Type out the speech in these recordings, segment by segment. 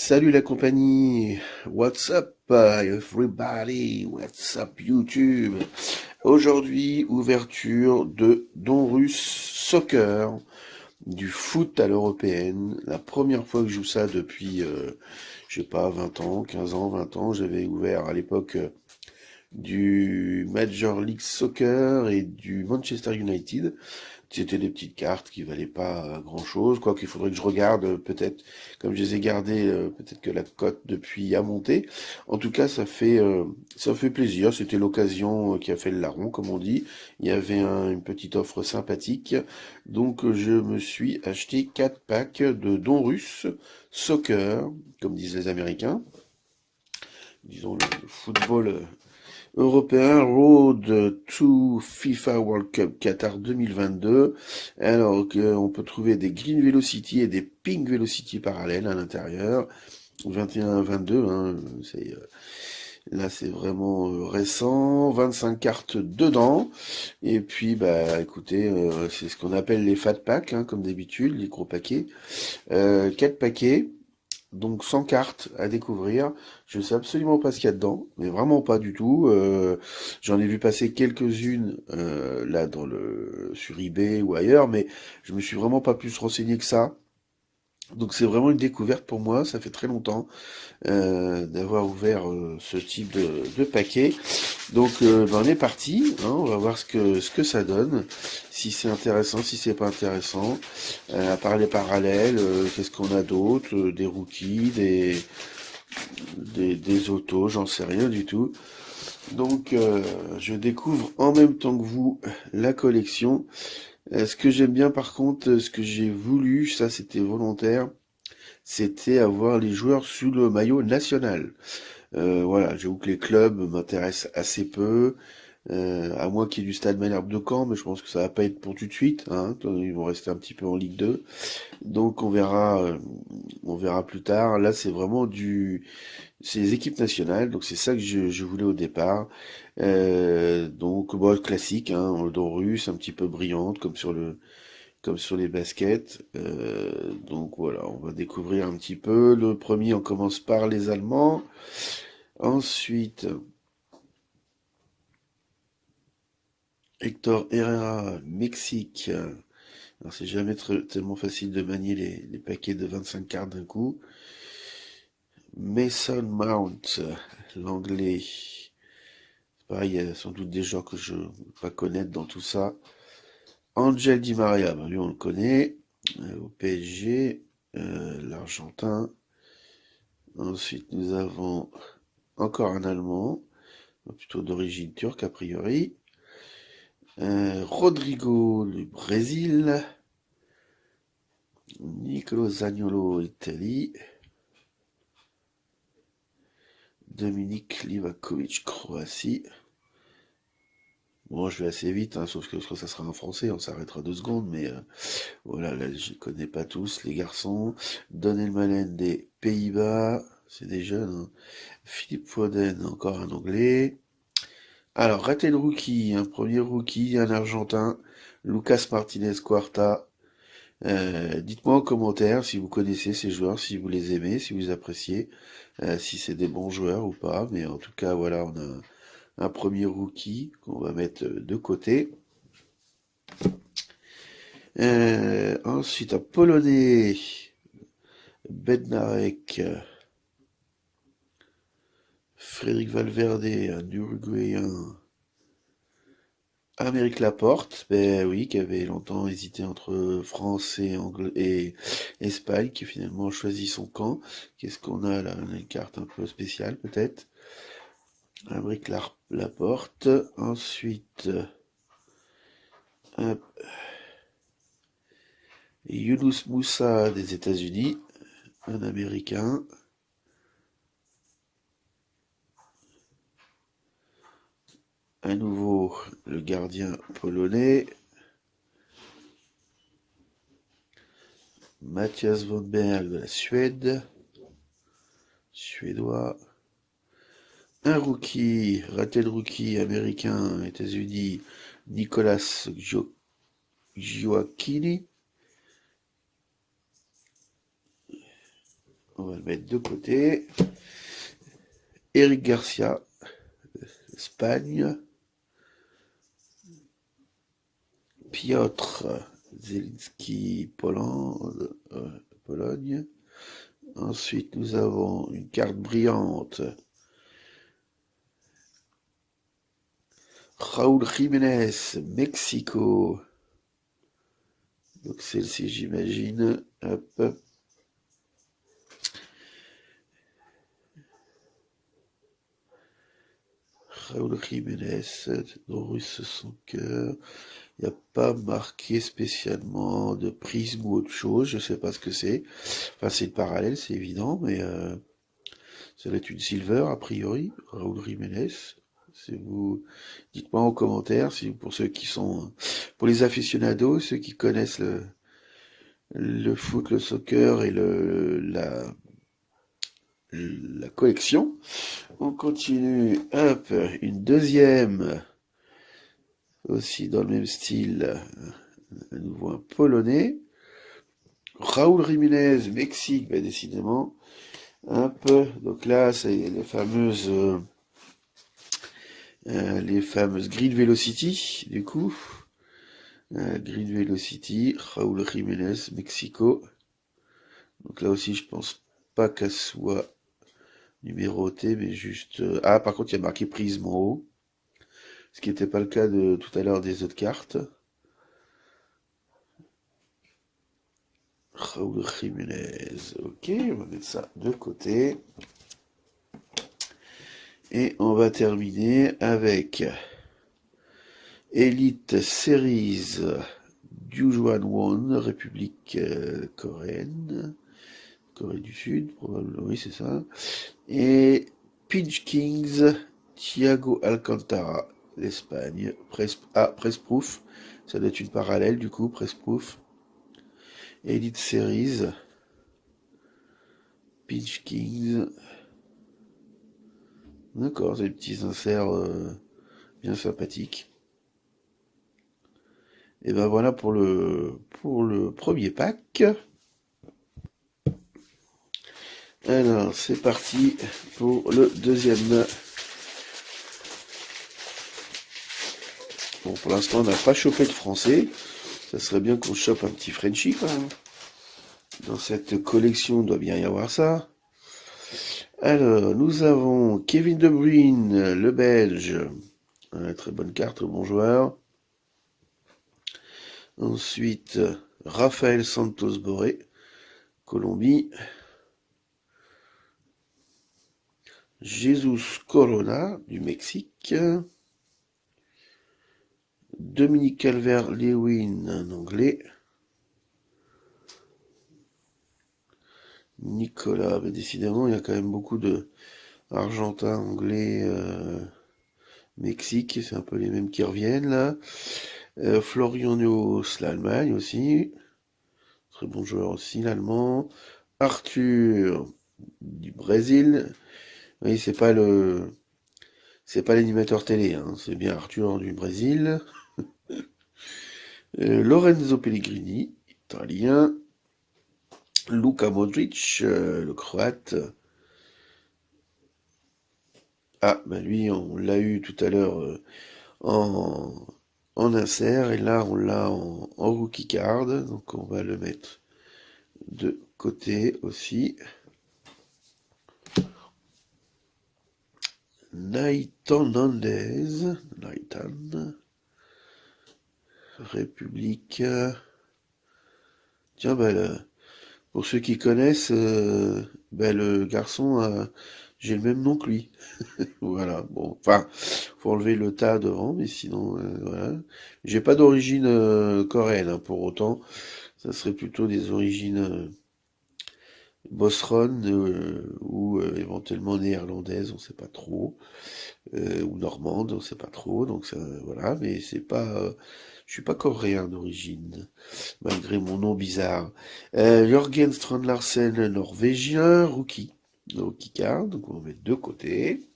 Salut la compagnie, what's up everybody, what's up YouTube. Aujourd'hui, ouverture de Don Russe Soccer, du foot à l'européenne. La première fois que je joue ça depuis, je sais pas, 20 ans, 15 ans, 20 ans. J'avais ouvert à l'époque du Major League Soccer et du Manchester United. C'était des petites cartes qui valaient pas grand-chose, quoi qu'il faudrait que je regarde, peut-être, comme je les ai gardées, peut-être que la cote depuis a monté. En tout cas, ça fait plaisir. C'était l'occasion qui a fait le larron, comme on dit. Il y avait une petite offre sympathique, donc je me suis acheté 4 packs de Don Russe Soccer, comme disent les Américains. Disons le football européen Road to FIFA World Cup Qatar 2022. Alors qu'on peut trouver des Green Velocity et des Pink Velocity parallèles à l'intérieur. 21-22, hein, là c'est vraiment récent. 25 cartes dedans. Et puis bah écoutez, c'est ce qu'on appelle les fat packs, hein, comme d'habitude, les gros paquets. 4 paquets. Donc 100 cartes à découvrir. Je sais absolument pas ce qu'il y a dedans, mais vraiment pas du tout. J'en ai vu passer quelques-unes là sur eBay ou ailleurs, mais je me suis vraiment pas plus renseigné que ça. Donc c'est vraiment une découverte pour moi. Ça fait très longtemps d'avoir ouvert ce type de paquet. Donc ben, on est parti, hein, on va voir ce que ça donne, si c'est intéressant, si c'est pas intéressant. À part les parallèles, qu'est-ce qu'on a d'autre? Des rookies, des autos, j'en sais rien du tout. Donc je découvre en même temps que vous la collection. Ce que j'aime bien par contre, ce que j'ai voulu, ça c'était volontaire, c'était avoir les joueurs sous le maillot national. Voilà, j'avoue que les clubs m'intéressent assez peu, à moins qu'il y ait du Stade Malherbe de Caen, mais je pense que ça va pas être pour tout de suite, hein, ils vont rester un petit peu en Ligue 2. Donc on verra plus tard. Là, c'est les équipes nationales, donc c'est ça que je voulais au départ. Donc bon, classique, hein, en dos russe, un petit peu brillante, comme sur les baskets. Donc voilà, on va découvrir un petit peu. Le premier, on commence par les Allemands. Ensuite, Hector Herrera, Mexique. Alors c'est jamais tellement facile de manier les paquets de 25 cartes d'un coup. Mason Mount, l'anglais. Pareil, il y a sans doute des gens que je ne peux pas connaître dans tout ça. Angel Di Maria, ben lui on le connaît, au PSG, l'Argentin. Ensuite nous avons encore un Allemand, plutôt d'origine turque a priori. Rodrigo du Brésil. Nicolo Zaniolo, Italie. Dominique Livakovic, Croatie. Bon, je vais assez vite, hein, sauf que ça sera en français, on s'arrêtera 2 secondes, mais voilà, là, je connais pas tous les garçons. Donel Malen des Pays-Bas, c'est des jeunes, hein. Philippe Foden, encore un anglais. Alors, raté le rookie, un premier rookie, un argentin, Lucas Martinez Cuarta. Dites-moi en commentaire si vous connaissez ces joueurs, si vous les aimez, si vous les appréciez, si c'est des bons joueurs ou pas. Mais en tout cas, voilà, on a un premier rookie qu'on va mettre de côté. Ensuite, un Polonais, Bednarek, Frédéric Valverde, un Uruguayen, Amérique Laporte, ben oui, qui avait longtemps hésité entre France et Espagne, qui finalement a choisi son camp. Qu'est-ce qu'on a là? On a une carte un peu spéciale peut-être. Amérique Laporte. Ensuite, hop, Younous Moussa des États-Unis, un Américain. À nouveau, le gardien polonais, Mathias Von Berg de la Suède, suédois. Un rookie, raté le rookie américain, États-Unis, Nicolas Gioacchini. On va le mettre de côté. Eric Garcia, Espagne. Piotr Zielinski, Pologne. Ensuite, nous avons une carte brillante. Raúl Jiménez, Mexico. Donc celle-ci, j'imagine. Hop. Raúl Jiménez, Russe son cœur. Il n'y a pas marqué spécialement de prisme ou autre chose. Je sais pas ce que c'est. Enfin, c'est le parallèle, c'est évident, mais ça doit être une silver a priori. Raúl Jiménez. Si vous dites-moi en commentaire, si pour ceux qui sont, pour les aficionados, ceux qui connaissent le foot, le soccer et la collection. On continue. Hop, une deuxième, aussi dans le même style, à nouveau un polonais. Raúl Jiménez, Mexique, bah décidément. Hop, donc là, c'est les fameuses Green Velocity, du coup. Green Velocity, Raúl Jiménez, Mexico. Donc là aussi, je pense pas qu'elle soit numérotée, mais juste... Ah, par contre, il y a marqué Prisme en haut. Ce qui n'était pas le cas de tout à l'heure des autres cartes. Raúl Jiménez. Ok, on va mettre ça de côté. Et on va terminer avec Elite Series Jujuan Won, République coréenne. Corée du Sud, probablement, oui, c'est ça. Et Pinch Kings, Thiago Alcantara, l'Espagne. Press Proof. Ça doit être une parallèle, du coup, Press Proof. Elite Series. Pinch Kings. D'accord, c'est des petits inserts bien sympathiques. Et ben voilà pour le premier pack. Alors, c'est parti pour le deuxième. Bon, pour l'instant, on n'a pas chopé de français. Ça serait bien qu'on chope un petit Frenchie, quand même. Dans cette collection, il doit bien y avoir ça. Alors, nous avons Kevin De Bruyne, le Belge. Très bonne carte, bon joueur. Ensuite, Rafael Santos Borré, Colombie. Jesus Corona, du Mexique. Dominique Calvert-Lewin, un Anglais. Nicolas, mais décidément, il y a quand même beaucoup de Argentins, Anglais, Mexique, c'est un peu les mêmes qui reviennent là. Florian Neuhaus, l'Allemagne aussi. Très bon joueur aussi, l'Allemand. Arthur, du Brésil. Oui, c'est pas l'animateur télé, hein, c'est bien Arthur du Brésil. Lorenzo Pellegrini, italien. Luka Modric, le croate. Ah, bah lui, on l'a eu tout à l'heure en, en insert, et là, on l'a en rookie card, donc on va le mettre de côté aussi. Naïtan Nandez, Naïtan, République. Tiens, bah, pour ceux qui connaissent, bah, le garçon, j'ai le même nom que lui. Voilà, bon, enfin, faut enlever le tas devant, mais sinon, voilà. J'ai pas d'origine coréenne, hein, pour autant. Ça serait plutôt des origines bosron ou éventuellement néerlandaises, on sait pas trop, ou normande, on sait pas trop. Donc ça, voilà, mais c'est pas, je suis pas coréen d'origine, malgré mon nom bizarre. Jørgen Strand Larsen, norvégien, rookie card, donc on va mettre de côté.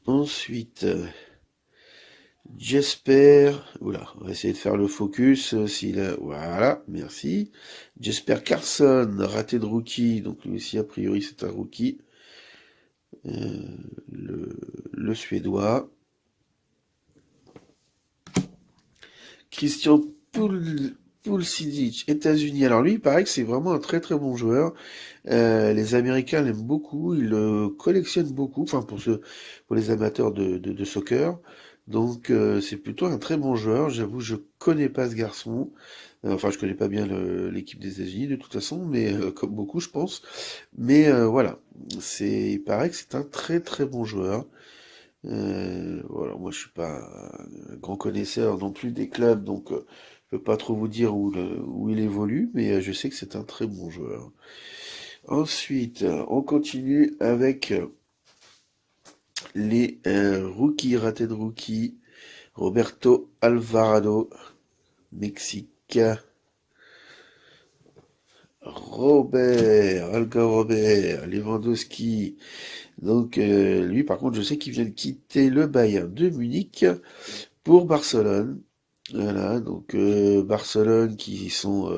Ensuite, Jesper, oula, on va essayer de faire le focus, s'il a, voilà, merci. Jesper Carlsson, raté de rookie, donc lui aussi a priori c'est un rookie. Le, le Suédois. Christian Pulisic, États-Unis. Alors lui, il paraît que c'est vraiment un très très bon joueur. Les Américains l'aiment beaucoup, ils le collectionnent beaucoup, enfin pour les amateurs de soccer. Donc c'est plutôt un très bon joueur. J'avoue, je connais pas ce garçon. Enfin, je connais pas bien l'équipe des États-Unis de toute façon, mais comme beaucoup, je pense. Mais voilà, il paraît que c'est un très très bon joueur. Voilà, moi je suis pas un grand connaisseur non plus des clubs, donc je peux pas trop vous dire où il évolue, mais je sais que c'est un très bon joueur. Ensuite, on continue avec les rookies, ratés de rookies. Roberto Alvarado, Mexique. Robert, Lewandowski. Donc lui, par contre, je sais qu'il vient de quitter le Bayern de Munich pour Barcelone. Voilà, donc Barcelone qui sont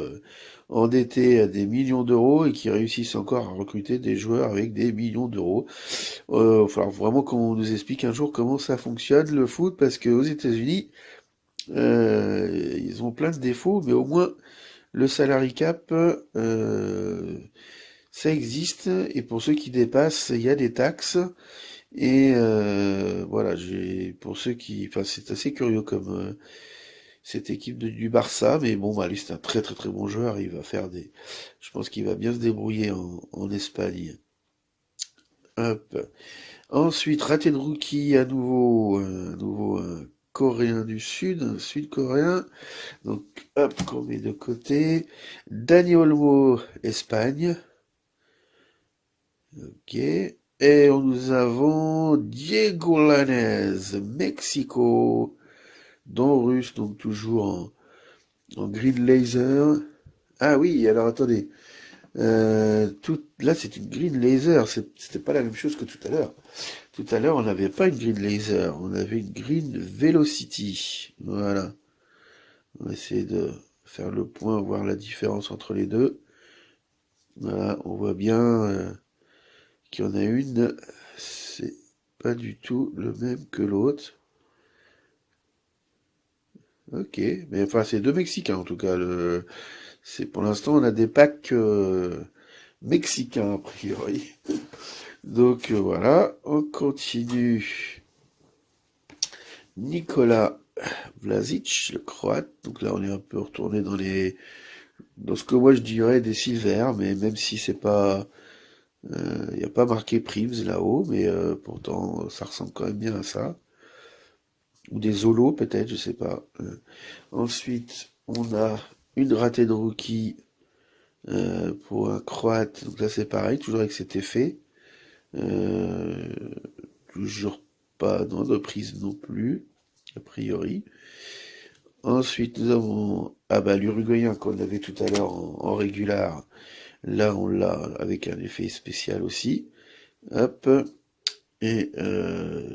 endettés à des millions d'euros et qui réussissent encore à recruter des joueurs avec des millions d'euros. Il va falloir vraiment qu'on nous explique un jour comment ça fonctionne le foot, parce qu'aux États-Unis, ils ont plein de défauts, mais au moins le salary cap, ça existe, et pour ceux qui dépassent, il y a des taxes. Et voilà, pour ceux qui, enfin, c'est assez curieux comme cette équipe du Barça, mais bon, bah, lui, c'est un très très très bon joueur. Je pense qu'il va bien se débrouiller en Espagne. Hop. Ensuite, raté de rookie à nouveau un Coréen du Sud, un Sud-Coréen. Donc, hop, qu'on met de côté. Dani Olmo, Espagne. Ok. Et nous avons Diego Lainez, Mexico. Don Russe, donc toujours en green laser. Ah oui, alors attendez. Là, c'est une green laser. C'était pas la même chose que tout à l'heure. Tout à l'heure, on n'avait pas une green laser. On avait une green velocity. Voilà. On va essayer de faire le point, voir la différence entre les deux. Voilà, on voit bien qu'il y en a une. C'est pas du tout le même que l'autre. Ok, mais enfin, c'est deux Mexicains en tout cas. Pour l'instant, on a des packs mexicains a priori. Donc voilà, on continue. Nicolas Vlasic, le Croate. Donc là, on est un peu retourné dans ce que moi je dirais des silver, mais même si c'est pas, il n'y a pas marqué Primes là-haut, mais pourtant ça ressemble quand même bien à ça. Ou des Zolos peut-être, je sais pas. Ensuite, on a une ratée de rookie pour un Croate. Donc là, c'est pareil, toujours avec cet effet. Euh, Toujours pas de prise non plus, a priori. Ensuite, nous avons l'Uruguayen qu'on avait tout à l'heure en régular. Là, on l'a avec un effet spécial aussi. Hop. Et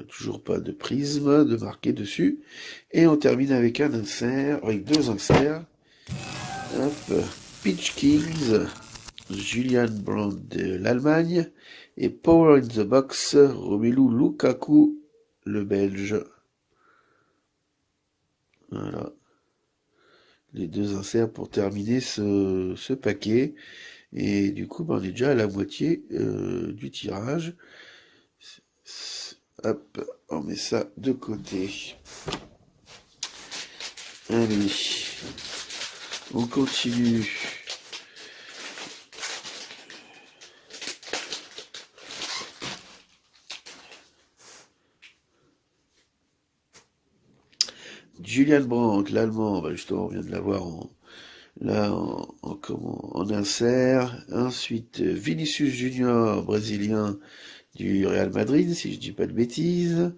toujours pas de prisme de marqué dessus. Et on termine avec un insert, avec deux inserts. Hop. Peach Kings, Julian Brandt de l'Allemagne. Et Power in the Box, Romelu Lukaku, le Belge. Voilà. Les deux inserts pour terminer ce paquet. Et du coup, ben, on est déjà à la moitié du tirage. Hop, on met ça de côté. Allez, on continue. Julian Brandt, l'allemand, bah justement, on vient de l'avoir en insert. Ensuite, Vinicius Junior, brésilien du Real Madrid, si je dis pas de bêtises.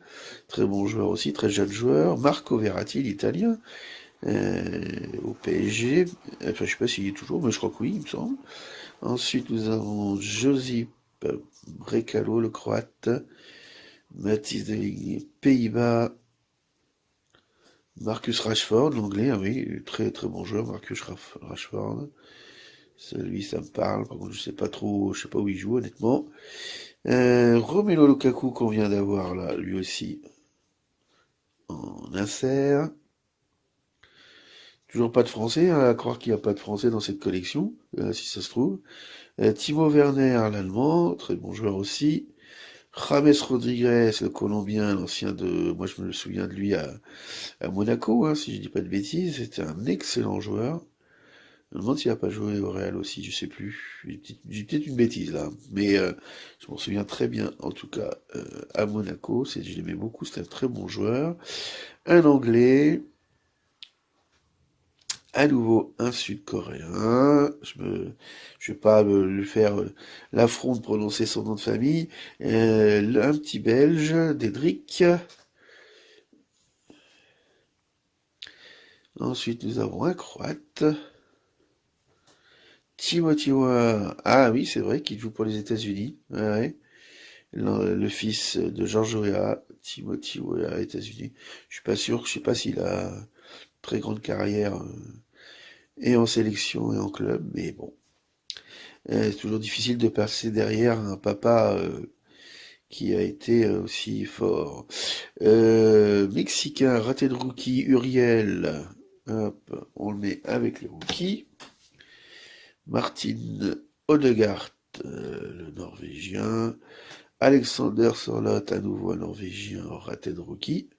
Très bon joueur aussi, très jeune joueur. Marco Verratti, l'italien, au PSG. Enfin, je sais pas s'il est toujours, mais je crois que oui, il me semble. Ensuite, nous avons Josip Brekalo, le croate. Mathis Deligny, Pays-Bas. Marcus Rashford, l'anglais, ah oui, très très bon joueur, Rashford. Celui, ça me parle, par contre, je sais pas où il joue, honnêtement. Romelu Lukaku qu'on vient d'avoir là, lui aussi, en insert. Toujours pas de français, hein, à croire qu'il n'y a pas de français dans cette collection, si ça se trouve. Timo Werner, l'allemand, très bon joueur aussi. James Rodriguez, le colombien, l'ancien de, moi je me souviens de lui à Monaco, hein, si je dis pas de bêtises, c'était un excellent joueur. Je me demande s'il a pas joué au Real aussi, je sais plus. J'ai peut-être une bêtise là, mais je m'en souviens très bien. En tout cas, à Monaco, je l'aimais beaucoup, c'était un très bon joueur. Un Anglais, à nouveau un Sud-Coréen. Je vais pas lui faire l'affront de prononcer son nom de famille. Un petit Belge, Dédric. Ensuite, nous avons un Croate. Timothy Weah. Ah oui, c'est vrai qu'il joue pour les États-Unis. Ouais, ouais. Le fils de George Weah, Timothy Weah, États-Unis. Je suis pas sûr, je sais pas s'il a une très grande carrière et en sélection et en club, mais bon. C'est toujours difficile de passer derrière un papa qui a été aussi fort. Mexicain, raté de rookie, Uriel. Hop, on le met avec le rookie. Martin Odegaard, le Norvégien. Alexander Sorloth, à nouveau un Norvégien, raté de rookie.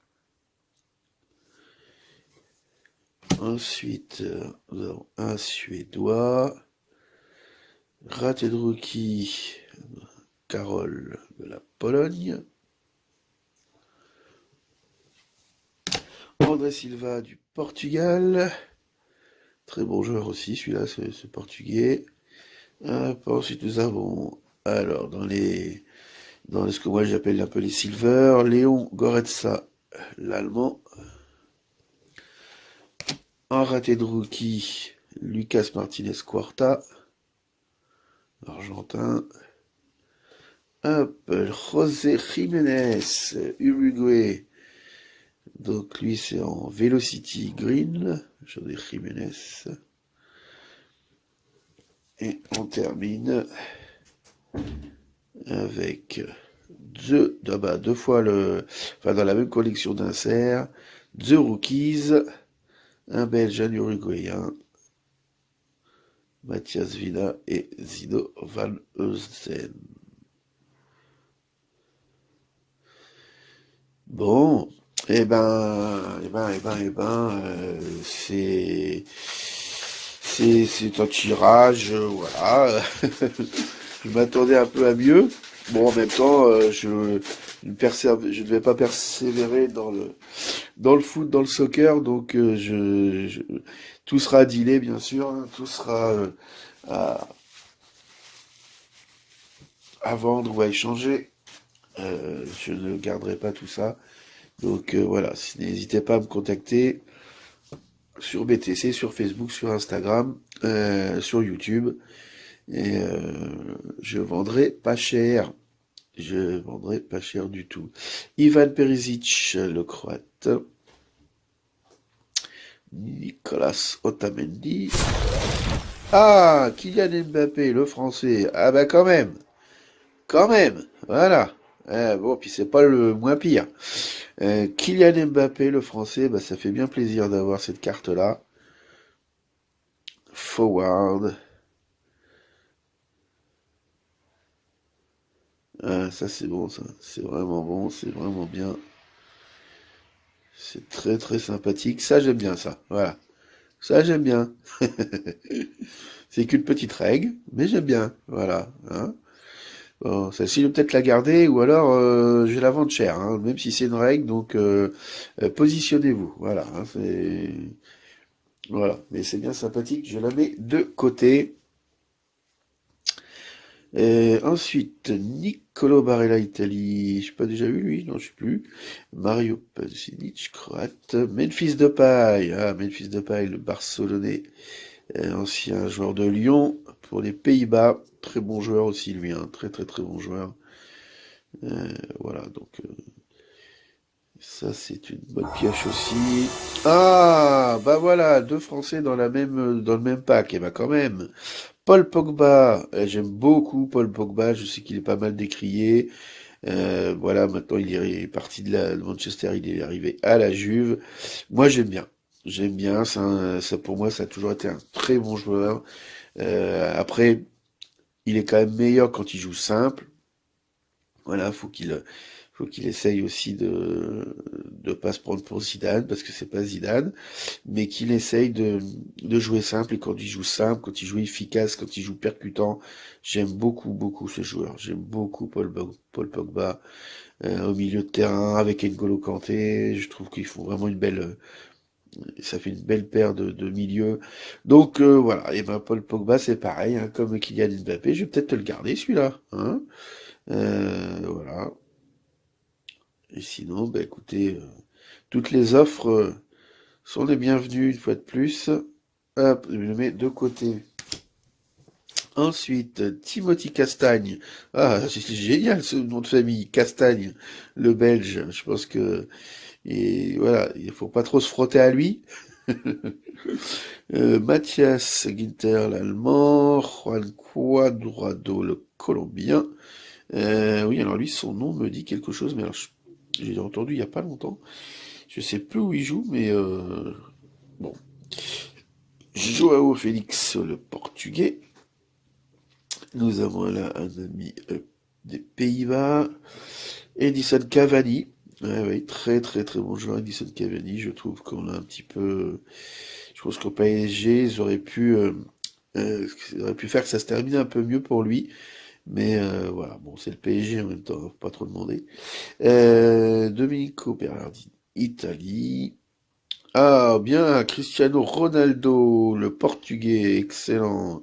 Ensuite, nous avons un Suédois. Raté de rookie, Karol de la Pologne. André Silva du Portugal. Très bon joueur aussi, celui-là, ce portugais. Ensuite, nous avons, alors, dans ce que moi j'appelle un peu les silver, Léon Goretzka, l'allemand. En raté de rookie, Lucas Martinez Quarta, argentin. Hop, José Jiménez, Uruguay. Donc lui c'est en Velocity Green, José Jiménez. Et on termine avec deux fois enfin dans la même collection d'inserts, deux rookies, un Belge, un Uruguayen, Mathias Villa et Zido Van Eusen. Bon, c'est un tirage, voilà. Je m'attendais un peu à mieux. Bon, en même temps, je ne vais pas persévérer dans le foot, dans le soccer, donc tout sera à dealer, bien sûr, hein, tout sera à, à vendre ou à échanger. Je ne garderai pas tout ça. Donc voilà, n'hésitez pas à me contacter sur BTC, sur Facebook, sur Instagram, sur YouTube. Et je vendrai pas cher. Je vendrai pas cher du tout. Ivan Perisic, le Croate. Nicolas Otamendi. Ah, Kylian Mbappé, le Français. Ah bah quand même. Quand même. Voilà. Bon, puis c'est pas le moins pire. Kylian Mbappé, le Français, bah ça fait bien plaisir d'avoir cette carte-là. Forward. Ah, ça c'est bon, ça. C'est vraiment bon, c'est vraiment bien. C'est très très sympathique. Ça j'aime bien ça. Voilà. Ça j'aime bien. C'est qu'une petite règle, mais j'aime bien. Voilà. Hein. Bon, celle-ci je vais peut-être la garder ou alors je vais la vendre cher, hein, même si c'est une règle. Donc positionnez-vous. Voilà. Hein, voilà. Mais c'est bien sympathique. Je la mets de côté. Ensuite, Niccolò Barella, Italie. Je n'ai pas déjà eu lui, non, je sais plus. Mario Pazinic, croate. Memphis Depay, Memphis Depay, le Barcelonais, ancien joueur de Lyon pour les Pays-Bas. Très bon joueur aussi lui, très très très bon joueur. Voilà, donc Ça, c'est une bonne pioche aussi. Ah, bah voilà, deux Français dans le même pack. Et bah quand même. Paul Pogba, j'aime beaucoup Paul Pogba. Je sais qu'il est pas mal décrié. Voilà, maintenant il est parti de Manchester, il est arrivé à la Juve. Moi, j'aime bien. J'aime bien. Ça, pour moi, ça a toujours été un très bon joueur. Après, il est quand même meilleur quand il joue simple. Voilà, faut qu'il essaye aussi de pas se prendre pour Zidane parce que c'est pas Zidane, mais qu'il essaye de jouer simple. Et quand il joue simple, quand il joue efficace, quand il joue percutant, j'aime beaucoup beaucoup ce joueur. J'aime beaucoup Paul Pogba au milieu de terrain avec N'Golo Kanté. Je trouve qu'ils font vraiment ça fait une belle paire de milieux. Donc voilà. Et ben Paul Pogba c'est pareil, hein, comme Kylian Mbappé. Je vais peut-être te le garder celui-là, hein. Voilà. Et sinon, bah écoutez, toutes les offres sont les bienvenues une fois de plus. Hop, je le mets de côté. Ensuite, Timothy Castagne. Ah, c'est génial ce nom de famille, Castagne, le Belge. Je pense que et voilà, il faut pas trop se frotter à lui. Mathias Ginter, l'Allemand. Juan Cuadrado, le Colombien. Oui, alors lui, son nom me dit quelque chose, mais alors j'ai entendu il y a pas longtemps. Je sais plus où il joue, mais bon. Joao Félix, le Portugais. Nous avons là un ami des Pays-Bas. Edison Cavani. Ouais, ouais, très très très bon joueur, Edison Cavani. Je trouve qu'on a un petit peu. Je pense qu'au PSG, ils auraient pu faire que ça se termine un peu mieux pour lui. Mais voilà, bon, c'est le PSG en même temps, faut pas trop demander. Domenico Berardi, Italie. Ah, bien, Cristiano Ronaldo, le Portugais, excellent.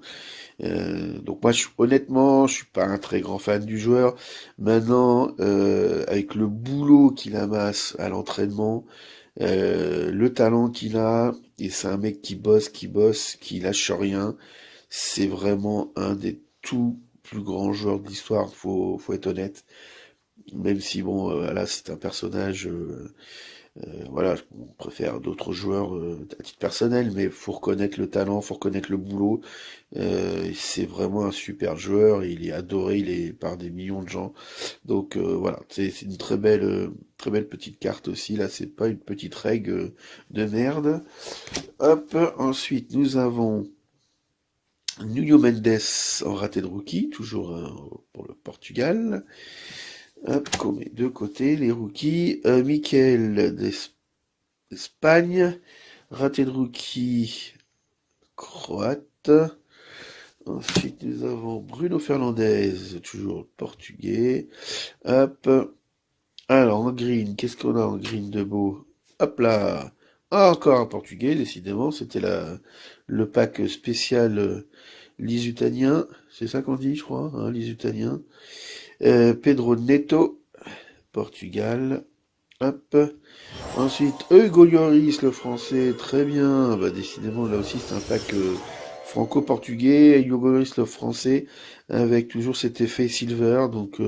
Donc moi, honnêtement, je suis pas un très grand fan du joueur. Maintenant, avec le boulot qu'il amasse à l'entraînement, le talent qu'il a, et c'est un mec qui bosse, qui lâche rien. C'est vraiment un des tout plus grands joueurs de l'histoire, faut être honnête. Même si bon, là, c'est un personnage. Voilà, on préfère d'autres joueurs à titre personnel, mais faut reconnaître le talent, faut reconnaître le boulot. C'est vraiment un super joueur, et il est adoré, il est par des millions de gens. Donc voilà, c'est une très belle petite carte aussi. Là, c'est pas une petite règle de merde. Hop, ensuite nous avons Nuno Mendes en raté de rookie, toujours pour le Portugal. Hop, qu'on met de côté les rookies. Michael d'Espagne, raté de rookie croate. Ensuite, nous avons Bruno Fernandes, toujours portugais. Hop. Alors, en green, qu'est-ce qu'on a en green de beau? Hop là. Ah, encore un portugais, décidément. C'était le pack spécial Lisutanien. C'est ça qu'on dit, je crois, hein, Lisutanien. Pedro Neto, Portugal. Hop. Ensuite, Hugo Lloris, le français, très bien. Bah, décidément, là aussi, c'est un pack franco-portugais. Hugo Lloris, le français, avec toujours cet effet silver. Donc,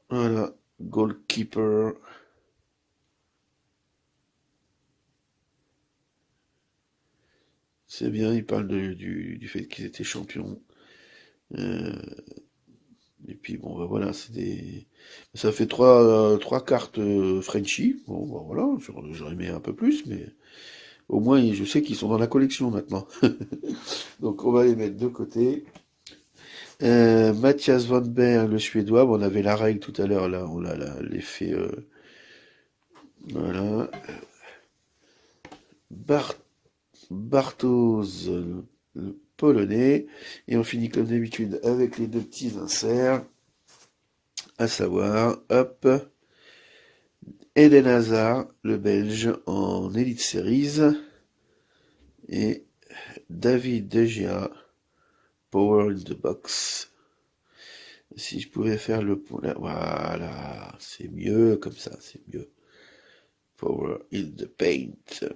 voilà, goalkeeper. C'est bien, il parle du fait qu'ils étaient champions. Euh, et puis, bon, bah voilà, ça fait trois cartes Frenchy. Bon, bah voilà, j'aurais aimé un peu plus, mais au moins, je sais qu'ils sont dans la collection maintenant. Donc on va les mettre de côté. Matthias Van Berg, le Suédois. Bon, on avait la règle tout à l'heure, là, on a l'effet. Voilà. Bar- Bartos, le Polonais. Et on finit comme d'habitude avec les deux petits inserts. À savoir, hop, Eden Hazard, le Belge, en Elite Series. Et David De Gea, Power in the Box. Si je pouvais faire voilà, c'est mieux comme ça, c'est mieux. Power in the paint.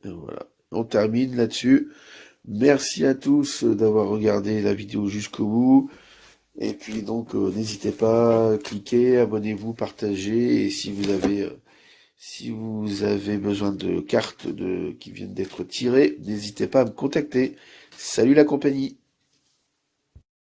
Et voilà. On termine là-dessus. Merci à tous d'avoir regardé la vidéo jusqu'au bout. Et puis donc, n'hésitez pas, cliquez, abonnez-vous, partagez. Et si vous avez besoin de cartes qui viennent d'être tirées, n'hésitez pas à me contacter. Salut la compagnie!